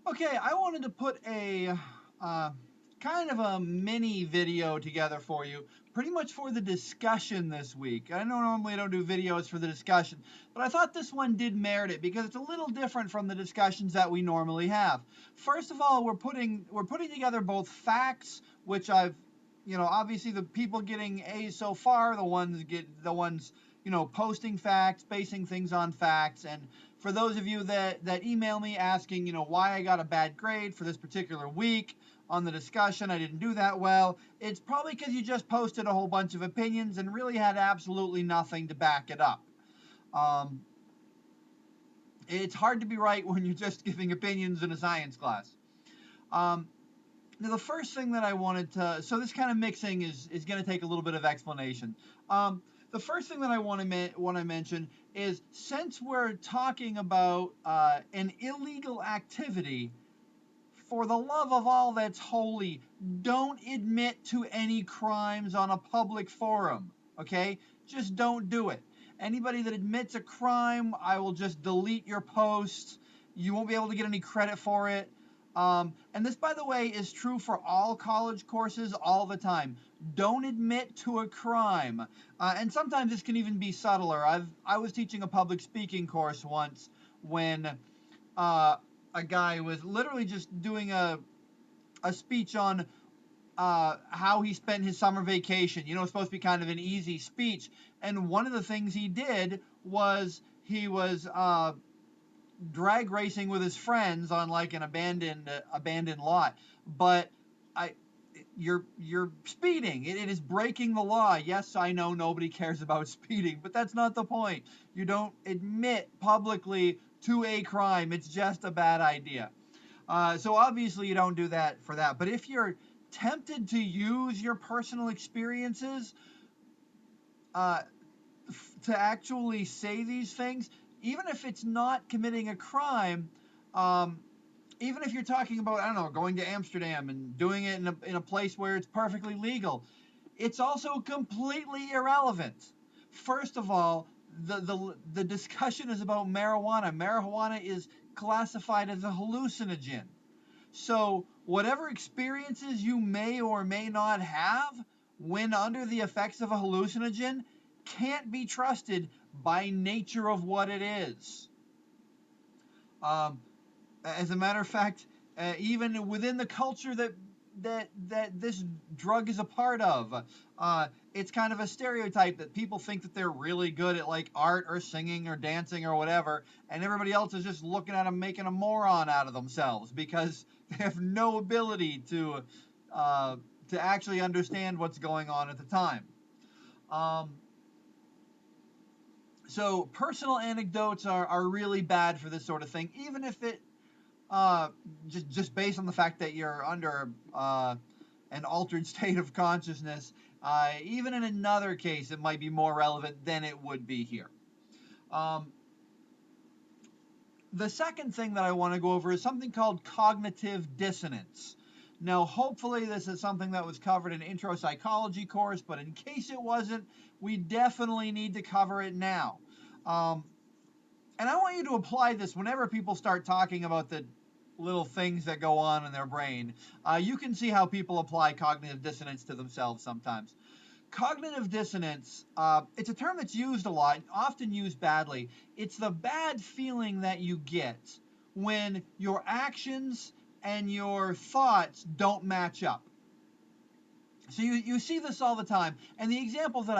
Okay, I wanted to put a uh, kind of a mini video together for you, pretty much for the discussion this week. I know normally I don't do videos for the discussion, but I thought this one did merit it because it's a little different from the discussions that we normally have. First of all, we're putting together both facts, which I've obviously the people getting A's so far, the ones posting facts, basing things on facts, and for those of you that email me asking, why I got a bad grade for this particular week on the discussion, I didn't do that well. It's probably because you just posted a whole bunch of opinions and really had absolutely nothing to back it up. Um, it's hard to be right when you're just giving opinions in a science class. Um, Now, the first thing that I wanted to, so this kind of mixing is going to take a little bit of explanation. The first thing that I want to mention is since we're talking about an illegal activity, for the love of all that's holy, don't admit to any crimes on a public forum. Okay, just don't do it. Anybody that admits a crime, I will just delete your post. You won't be able to get any credit for it. And this, by the way, is true for all college courses all the time. Don't admit to a crime. And sometimes this can even be subtler. I was teaching a public speaking course once when uh, a guy was literally just doing a speech on how he spent his summer vacation. It's supposed to be kind of an easy speech. And one of the things he did was he was drag racing with his friends on like an abandoned lot. But I you're speeding. It is breaking the law. Yes, I know nobody cares about speeding, but that's not the point. You don't admit publicly to a crime. It's just a bad idea. So obviously you don't do that for that. But if you're tempted to use your personal experiences uh, to actually say these things, even if it's not committing a crime, um, even if you're talking about, I don't know, going to Amsterdam and doing it in a place where it's perfectly legal, it's also completely irrelevant. First of all, the discussion is about marijuana. Marijuana is classified as a hallucinogen. So, whatever experiences you may or may not have when under the effects of a hallucinogen can't be trusted by nature of what it is. Um, as a matter of fact, even within the culture that this drug is a part of, it's kind of a stereotype that people think that they're really good at like art or singing or dancing or whatever, and everybody else is just looking at them making a moron out of themselves because they have no ability uh, to actually understand what's going on at the time. Um, so personal anecdotes are really bad for this sort of thing, even if it uh, just based on the fact that you're under an altered state of consciousness, even in another case, it might be more relevant than it would be here. Um, the second thing that I want to go over is something called cognitive dissonance. Now, hopefully, this is something that was covered in intro psychology course, but in case it wasn't, we definitely need to cover it now. Um, and I want you to apply this whenever people start talking about the little things that go on in their brain. You can see how people apply cognitive dissonance to themselves sometimes. Cognitive dissonance, it's a term that's used a lot, often used badly. It's the bad feeling that you get when your actions and your thoughts don't match up. So you see this all the time. And the example that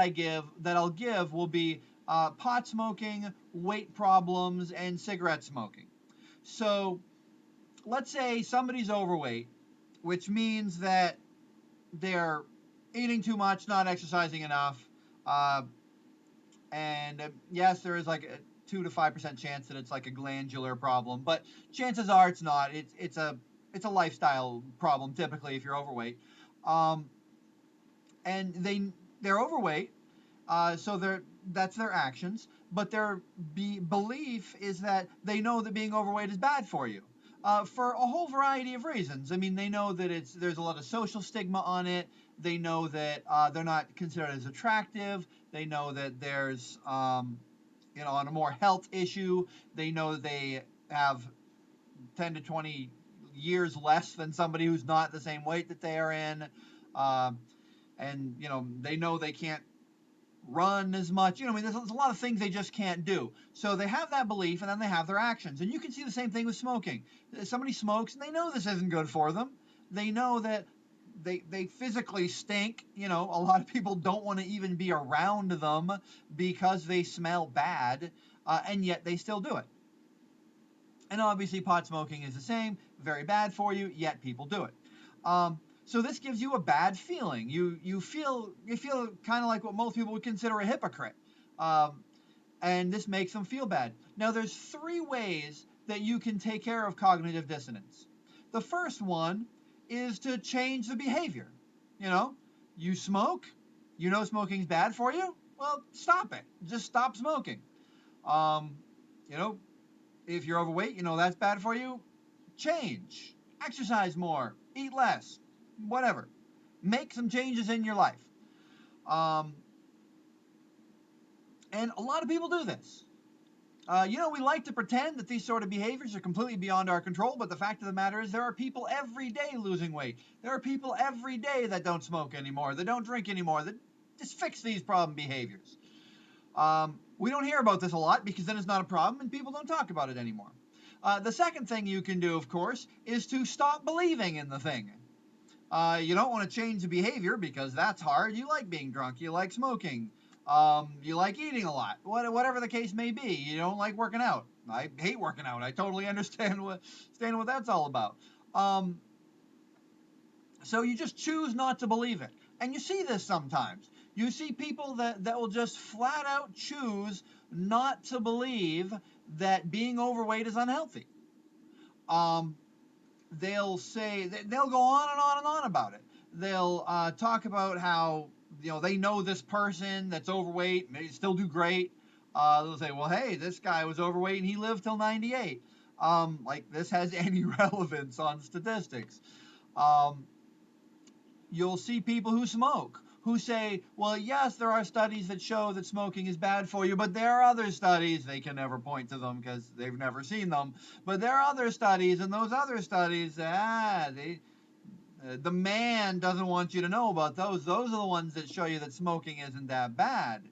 I'll give will be pot smoking, weight problems, and cigarette smoking. So let's say somebody's overweight, which means that they're eating too much, not exercising enough, uh, and yes, there is like a 2 to 5% chance that it's like a glandular problem, but chances are it's not. It's a lifestyle problem typically if you're overweight, um, and they're overweight, so that's their actions, but their belief is that they know that being overweight is bad for you. For a whole variety of reasons. I mean, they know that there's a lot of social stigma on it. They know that they're not considered as attractive. They know that there's, on a more health issue, they know they have 10 to 20 years less than somebody who's not the same weight that they are in. Uh, and, they know they can't run as much. I mean, there's a lot of things they just can't do. So they have that belief, and then they have their actions. And you can see the same thing with smoking. Somebody smokes, and they know this isn't good for them. They know that they physically stink. A lot of people don't want to even be around them because they smell bad, and yet they still do it. And obviously, pot smoking is the same, very bad for you, yet people do it. So this gives you a bad feeling. You feel kind of like what most people would consider a hypocrite, and this makes them feel bad. Now, there's 3 ways that you can take care of cognitive dissonance. The first one is to change the behavior. You smoke. Smoking's bad for you. Well, stop it. Just stop smoking. If you're overweight, that's bad for you. Change. Exercise more. Eat less. Whatever. Make some changes in your life. And a lot of people do this. We like to pretend that these sort of behaviors are completely beyond our control, but the fact of the matter is there are people every day losing weight. There are people every day that don't smoke anymore, that don't drink anymore, that just fix these problem behaviors. We don't hear about this a lot because then it's not a problem and people don't talk about it anymore. The second thing you can do, of course, is to stop believing in the thing. You don't want to change the behavior because that's hard. You like being drunk. You like smoking. You like eating a lot. Whatever the case may be. You don't like working out. I hate working out. I totally understand what that's all about. So you just choose not to believe it. And you see this sometimes. You see people that will just flat out choose not to believe that being overweight is unhealthy. They'll go on and on and on about it. They'll talk about how they know this person that's overweight and they still do great. They'll say, well, hey, this guy was overweight and he lived till 98. Like this has any relevance on statistics. You'll see people who smoke who say, well, yes, there are studies that show that smoking is bad for you, but there are other studies, they can never point to them because they've never seen them, but there are other studies, and those other studies, the man doesn't want you to know about those. Those are the ones that show you that smoking isn't that bad.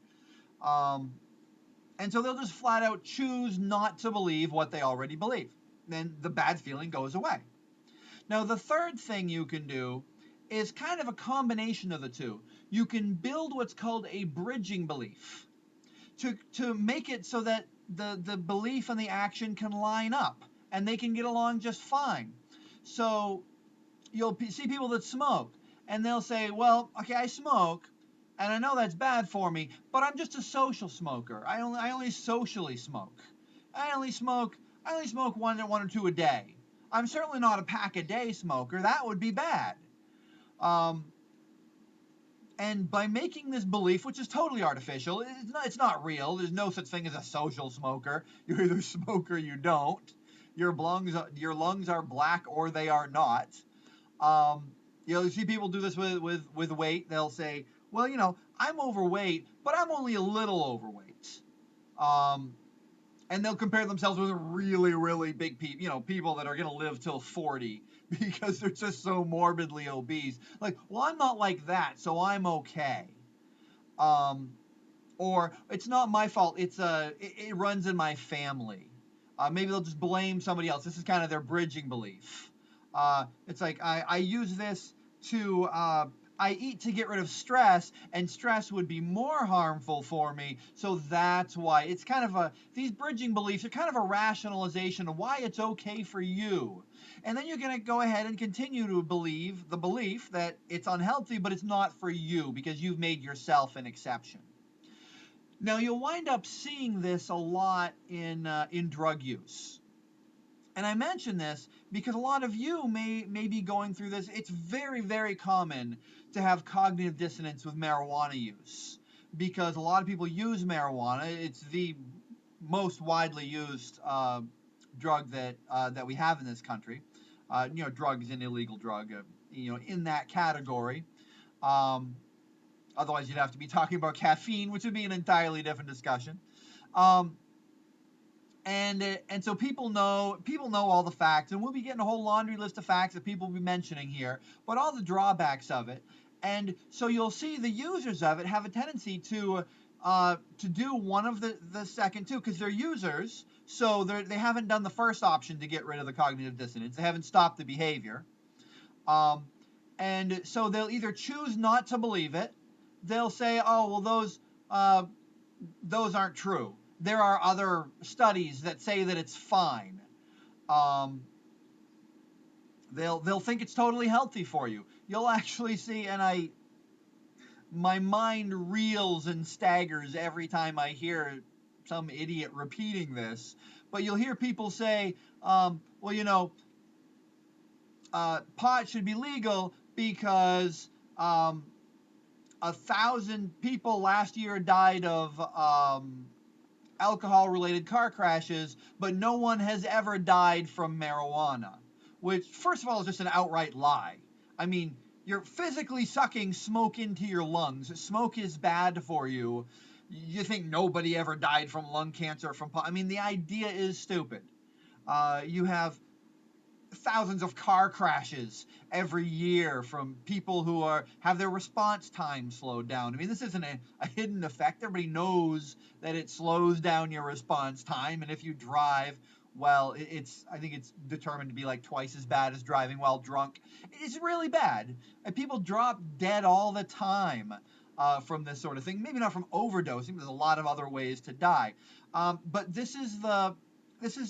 And so they'll just flat out choose not to believe what they already believe. Then the bad feeling goes away. Now, the third thing you can do is kind of a combination of the two. You can build what's called a bridging belief to make it so that the belief and the action can line up and they can get along just fine. So you'll see people that smoke and they'll say, well, okay, I smoke and I know that's bad for me, but I'm just a social smoker. I only socially smoke. I only smoke one or two a day. I'm certainly not a pack a day smoker. That would be bad. And by making this belief, which is totally artificial, it's not real. There's no such thing as a social smoker. You either smoke or you don't. Your lungs are black or they are not. You see people do this with weight. They'll say, well, I'm overweight, but I'm only a little overweight. And they'll compare themselves with really, really big people, people that are going to live till 40 because they're just so morbidly obese. Like, well, I'm not like that, so I'm okay. Or it's not my fault. It runs in my family. Maybe they'll just blame somebody else. This is kind of their bridging belief. It's like I use this to I eat to get rid of stress, and stress would be more harmful for me, so that's why. It's kind of these bridging beliefs are kind of a rationalization of why it's okay for you. And then you're going to go ahead and continue to believe the belief that it's unhealthy, but it's not for you because you've made yourself an exception. Now, you'll wind up seeing this a lot in drug use. And I mention this because a lot of you may be going through this. It's very, very common to have cognitive dissonance with marijuana use because a lot of people use marijuana. It's the most widely used drug that we have in this country. Drug is an illegal drug, in that category. Otherwise, you'd have to be talking about caffeine, which would be an entirely different discussion. And so people know all the facts, and we'll be getting a whole laundry list of facts that people will be mentioning here, but all the drawbacks of it. And so you'll see the users of it have a tendency to do one of the second two, because they're users, so they haven't done the first option to get rid of the cognitive dissonance. They haven't stopped the behavior. Um, and so they'll either choose not to believe it. They'll say, oh, well, those aren't true. There are other studies that say that it's fine. Um, they'll think it's totally healthy for you. You'll actually see, and my mind reels and staggers every time I hear some idiot repeating this. But you'll hear people say, well, pot should be legal because 1,000 people last year died of alcohol-related car crashes, but no one has ever died from marijuana, which, first of all, is just an outright lie. I mean, you're physically sucking smoke into your lungs. Smoke is bad for you. You think nobody ever died from lung cancer from pot? I mean, the idea is stupid. You have thousands of car crashes every year from people who have their response time slowed down. I mean, this isn't a hidden effect. Everybody knows that it slows down your response time, and if you drive, well, I think it's determined to be like twice as bad as driving while drunk. It's really bad. And people drop dead all the time from this sort of thing. Maybe not from overdosing. There's a lot of other ways to die. But this is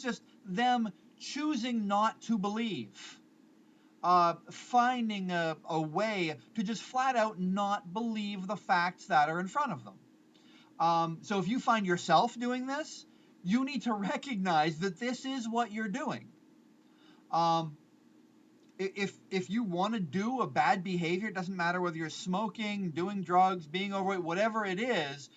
just them choosing not to believe, finding a way to just flat out not believe the facts that are in front of them. So if you find yourself doing this, you need to recognize that this is what you're doing. If you want to do a bad behavior, it doesn't matter whether you're smoking, doing drugs, being overweight, whatever it is,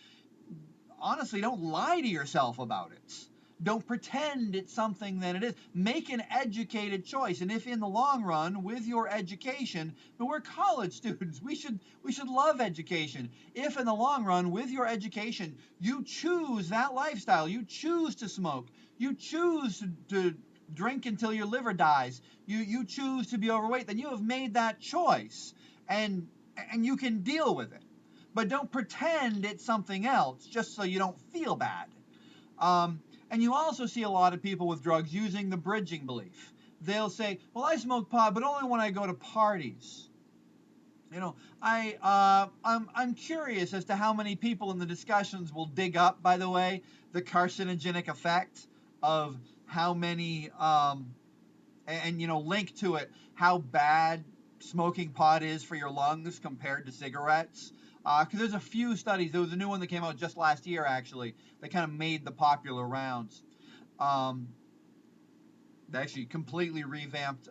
honestly, don't lie to yourself about it. Don't pretend it's something that it is. Make an educated choice. And if in the long run, with your education, but we're college students, we should love education. If in the long run, with your education, you choose that lifestyle, you choose to smoke, you choose to drink until your liver dies, you choose to be overweight, then you have made that choice, and you can deal with it. But don't pretend it's something else just so you don't feel bad. And you also see a lot of people with drugs using the bridging belief. They'll say, well, I smoke pot, but only when I go to parties. I'm curious as to how many people in the discussions will dig up, by the way, the carcinogenic effect of how many, link to it, how bad smoking pot is for your lungs compared to cigarettes. Because there's a few studies. There was a new one that came out just last year, actually, that kind of made the popular rounds. They actually completely revamped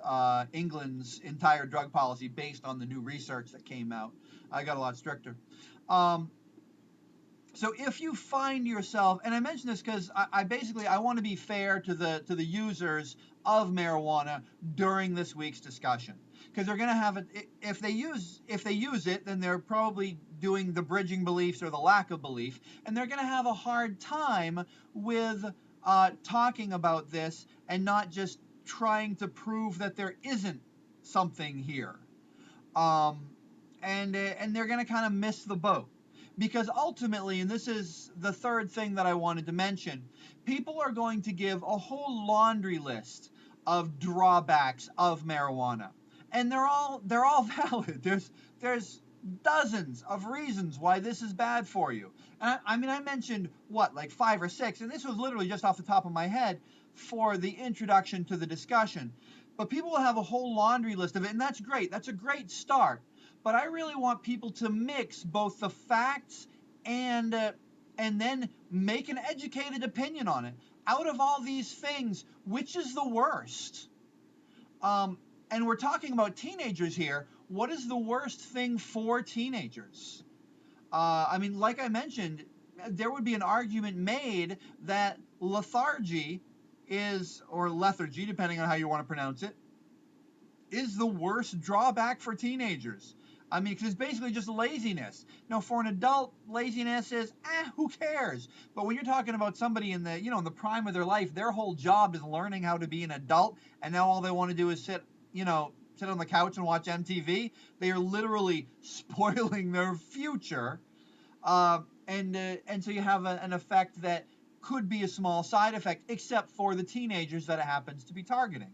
England's entire drug policy based on the new research that came out. I got a lot stricter. So if you find yourself, and I mention this because I want to be fair to the users of marijuana during this week's discussion, because they're going to have it. If they use it, then they're probably doing the bridging beliefs or the lack of belief, and they're going to have a hard time with talking about this and not just trying to prove that there isn't something here, and they're going to kind of miss the boat. Because ultimately, and this is the third thing that I wanted to mention, people are going to give a whole laundry list of drawbacks of marijuana, and they're all valid. There's dozens of reasons why this is bad for you. And I mentioned like 5 or 6, and this was literally just off the top of my head for the introduction to the discussion. But people will have a whole laundry list of it, and that's great. That's a great start. But I really want people to mix both the facts and then make an educated opinion on it. Out of all these things, which is the worst? And we're talking about teenagers here. What is the worst thing for teenagers? Like I mentioned, there would be an argument made that lethargy or lethargy, depending on how you want to pronounce it, is the worst drawback for teenagers. I mean, because it's basically just laziness. Now, for an adult, laziness is, who cares? But when you're talking about somebody in the, in the prime of their life, their whole job is learning how to be an adult, and now all they want to do is sit on the couch and watch MTV. They are literally spoiling their future, and so you have an effect that could be a small side effect, except for the teenagers that it happens to be targeting.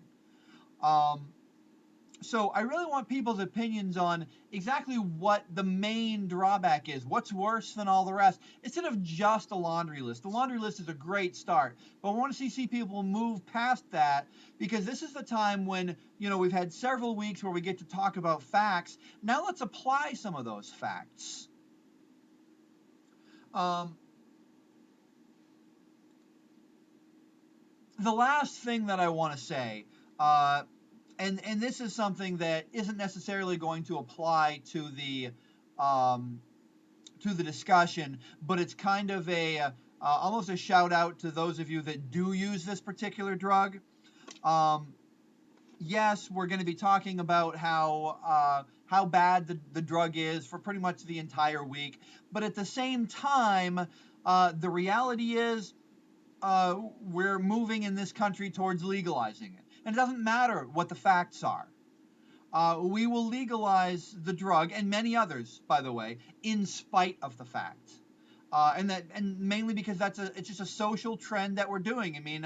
So I really want people's opinions on exactly what the main drawback is. What's worse than all the rest? Instead of just a laundry list. The laundry list is a great start. But I want to see people move past that, because this is the time when, we've had several weeks where we get to talk about facts. Now let's apply some of those facts. The last thing that I want to say, and this is something that isn't necessarily going to apply to the discussion, but it's kind of a almost a shout out to those of you that do use this particular drug. Yes, we're going to be talking about how bad the drug is for pretty much the entire week, but at the same time, the reality is we're moving in this country towards legalizing it. And it doesn't matter what the facts are. We will legalize the drug, and many others, by the way, in spite of the fact. And mainly because it's just a social trend that we're doing. I mean,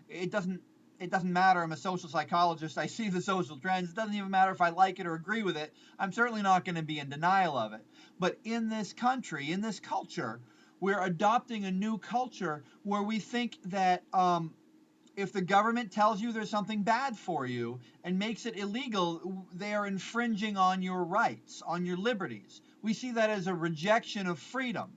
it doesn't matter. I'm a social psychologist. I see the social trends. It doesn't even matter if I like it or agree with it. I'm certainly not going to be in denial of it. But in this country, in this culture, we're adopting a new culture where we think that if the government tells you there's something bad for you and makes it illegal, they are infringing on your rights, on your liberties. We see that as a rejection of freedom,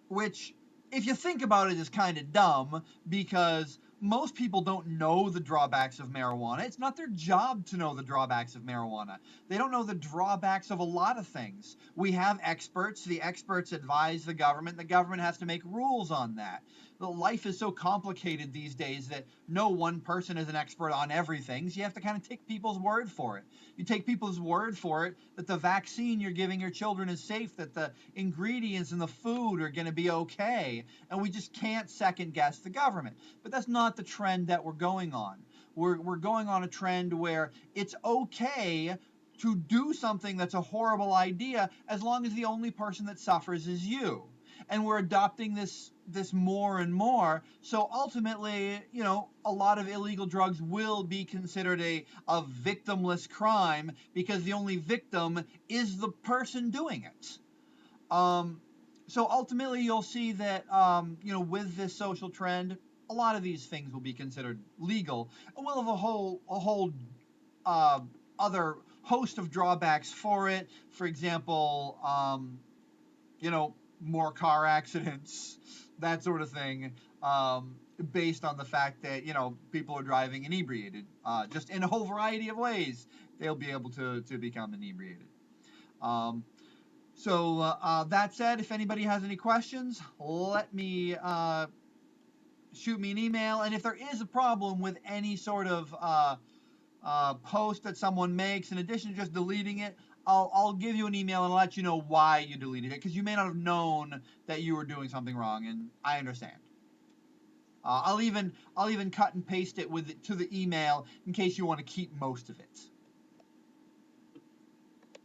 which, if you think about it, is kind of dumb, because most people don't know the drawbacks of marijuana. It's not their job to know the drawbacks of marijuana. They don't know the drawbacks of a lot of things. We have experts. The experts advise the government. The government has to make rules on that. Life is so complicated these days that no one person is an expert on everything. So you have to kind of take people's word for it. You take people's word for it that the vaccine you're giving your children is safe, that the ingredients in the food are going to be okay, and we just can't second guess the government. But that's not the trend that we're going on. We're going on a trend where it's okay to do something that's a horrible idea as long as the only person that suffers is you. And we're adopting this more and more. So ultimately, a lot of illegal drugs will be considered a victimless crime, because the only victim is the person doing it. So ultimately, you'll see that, with this social trend, a lot of these things will be considered legal, and we'll have a whole other host of drawbacks for it. For example, more car accidents, that sort of thing, based on the fact that, people are driving inebriated. Just in a whole variety of ways, they'll be able to become inebriated. So that said, if anybody has any questions, let me shoot me an email. And if there is a problem with any sort of post that someone makes, in addition to just deleting it, I'll give you an email and let you know why you deleted it, because you may not have known that you were doing something wrong, and I understand. I'll even cut and paste it to the email in case you want to keep most of it.